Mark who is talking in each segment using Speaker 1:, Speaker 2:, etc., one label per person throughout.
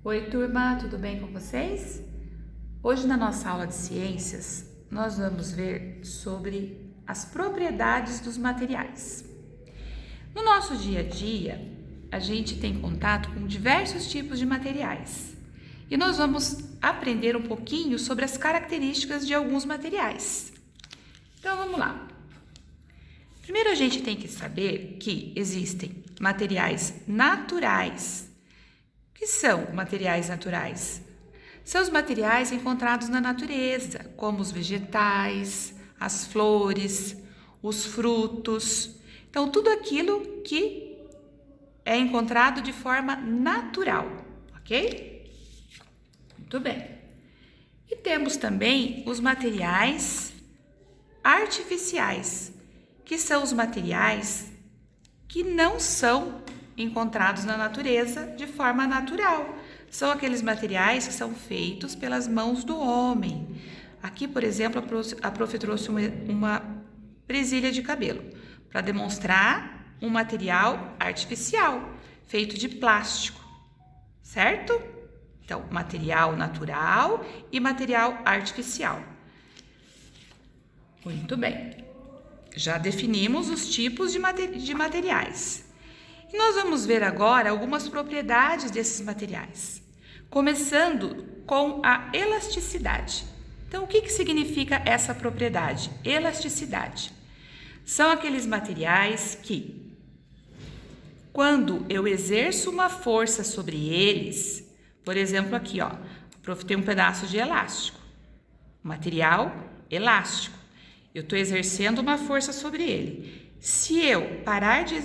Speaker 1: Oi, turma, tudo bem com vocês? Hoje, na nossa aula de ciências, nós vamos ver sobre as propriedades dos materiais. No nosso dia a dia, a gente tem contato com diversos tipos de materiais e nós vamos aprender um pouquinho sobre as características de alguns materiais. Então, vamos lá. Primeiro, a gente tem que saber que existem materiais naturais. O que são materiais naturais? São os materiais encontrados na natureza, como os vegetais, as flores, os frutos. Então, tudo aquilo que é encontrado de forma natural, ok? Muito bem. E temos também os materiais artificiais, que são os materiais que não são encontrados na natureza de forma natural. São aqueles materiais que são feitos pelas mãos do homem. Aqui, por exemplo, a prof trouxe uma presilha de cabelo para demonstrar um material artificial feito de plástico, certo? Então, material natural e material artificial. Muito bem. Já definimos os tipos de materiais. E nós vamos ver agora algumas propriedades desses materiais, começando com a elasticidade. Então, o que significa essa propriedade? Elasticidade. São aqueles materiais que, quando eu exerço uma força sobre eles, por exemplo, aqui, ó, a prof tem um pedaço de elástico, material elástico. Eu estou exercendo uma força sobre ele. Se eu parar de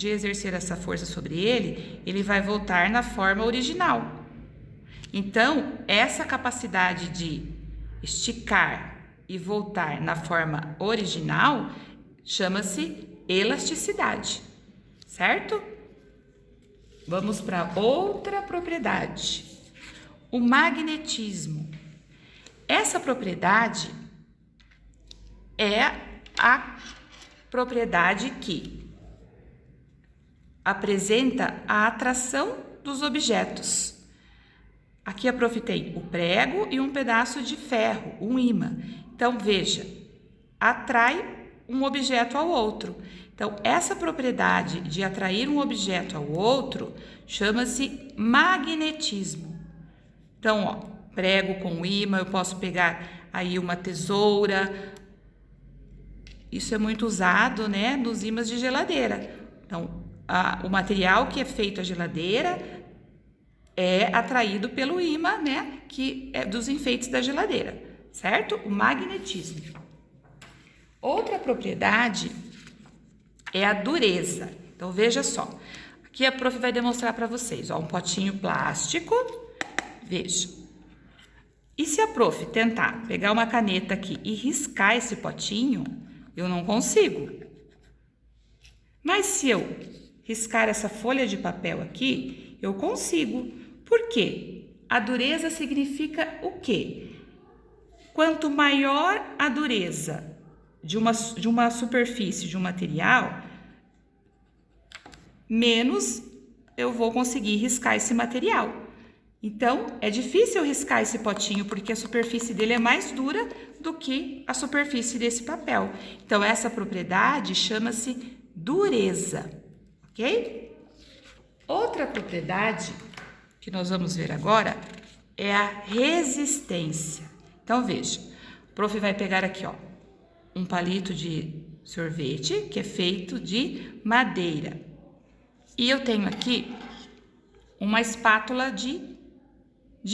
Speaker 1: exercer essa força sobre ele, ele vai voltar na forma original. Então, essa capacidade de esticar e voltar na forma original chama-se elasticidade, certo? Vamos para outra propriedade, o magnetismo. Essa propriedade é a propriedade que apresenta a atração dos objetos. Aqui a prof tem o prego e um pedaço de ferro, um ímã. Então, veja, atrai um objeto ao outro. Então, essa propriedade de atrair um objeto ao outro chama-se magnetismo. Então, ó, prego com ímã, eu posso pegar aí uma tesoura. Isso é muito usado, né, nos ímãs de geladeira. Então, o material que é feito a geladeira é atraído pelo ímã, né, que é dos enfeites da geladeira, certo? O magnetismo. Outra propriedade é a dureza. Então, veja só. Aqui a prof vai demonstrar para vocês, ó, um potinho plástico. Veja. E se a prof tentar pegar uma caneta aqui e riscar esse potinho, eu não consigo. Mas se eu riscar essa folha de papel aqui, eu consigo. Por quê? A dureza significa o quê? Quanto maior a dureza de uma superfície, de um material, menos eu vou conseguir riscar esse material. Então, é difícil eu riscar esse potinho, porque a superfície dele é mais dura do que a superfície desse papel. Então, essa propriedade chama-se dureza, ok? Outra propriedade que nós vamos ver agora é a resistência. Então, veja, o prof vai pegar aqui, ó, um palito de sorvete, que é feito de madeira. E eu tenho aqui uma espátula de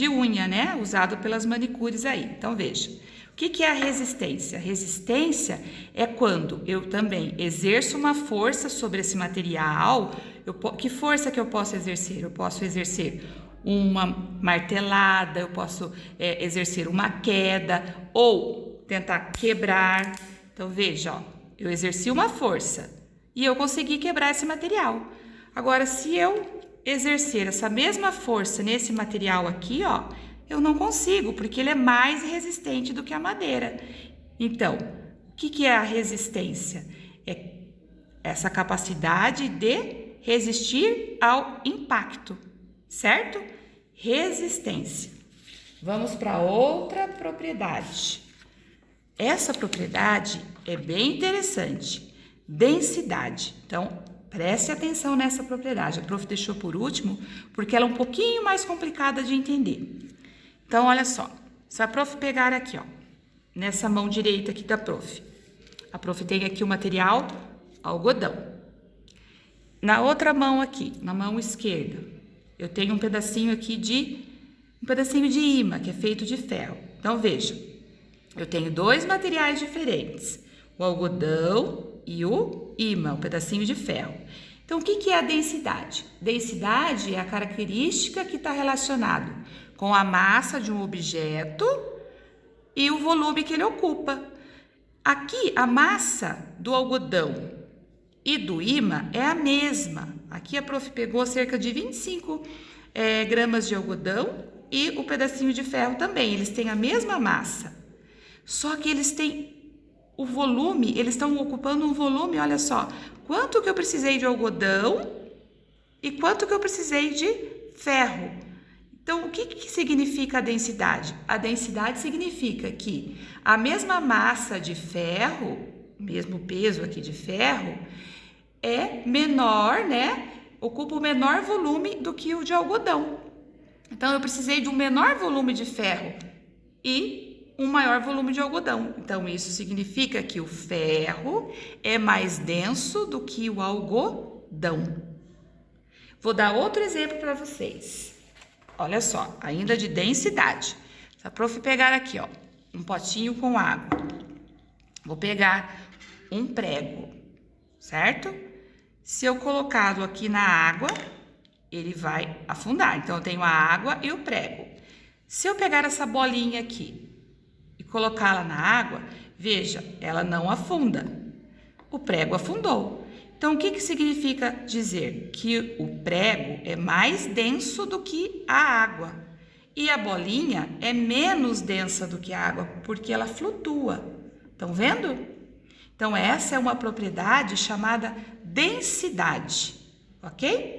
Speaker 1: unha, né? Usado pelas manicures aí. Então, veja. O que é a resistência? A resistência é quando eu também exerço uma força sobre esse material. Que força que eu posso exercer? Eu posso exercer uma martelada, eu posso exercer uma queda ou tentar quebrar. Então, veja, ó, eu exerci uma força e eu consegui quebrar esse material. Agora, se eu exercer essa mesma força nesse material aqui, ó, eu não consigo, porque ele é mais resistente do que a madeira. Então, o que é a resistência? É essa capacidade de resistir ao impacto, certo? resistência. Vamos para outra propriedade. Essa propriedade é bem interessante, densidade. Então, preste atenção nessa propriedade. A prof deixou por último porque ela é um pouquinho mais complicada de entender. Então, olha só. Se a prof pegar aqui, ó, nessa mão direita aqui da prof, a prof tem aqui o material algodão. Na outra mão aqui, na mão esquerda, eu tenho um pedacinho aqui de ímã, que é feito de ferro. Então, veja, eu tenho dois materiais diferentes, o algodão e o ímã, um pedacinho de ferro. Então, o que é a densidade? Densidade é a característica que está relacionado com a massa de um objeto e o volume que ele ocupa. Aqui, a massa do algodão e do ímã é a mesma. Aqui a prof pegou cerca de 25 gramas de algodão e o pedacinho de ferro também. Eles têm a mesma massa. Só que eles têm o volume, eles estão ocupando um volume, olha só. Quanto que eu precisei de algodão e quanto que eu precisei de ferro. Então, o que significa a densidade? A densidade significa que a mesma massa de ferro, mesmo peso aqui de ferro, é menor, né? Ocupa o menor volume do que o de algodão. Então, eu precisei de um menor volume de ferro e um maior volume de algodão. Então, isso significa que o ferro é mais denso do que o algodão. Vou dar outro exemplo para vocês. Olha só, ainda de densidade. Se a prof pegar aqui, ó, um potinho com água, vou pegar um prego, certo? Se eu colocá-lo aqui na água, ele vai afundar. Então, eu tenho a água e o prego. Se eu pegar essa bolinha aqui e colocá-la na água, veja, ela não afunda. O prego afundou. Então, o que significa dizer? Que o prego é mais denso do que a água. E a bolinha é menos densa do que a água, porque ela flutua. Estão vendo? Então, essa é uma propriedade chamada densidade, ok?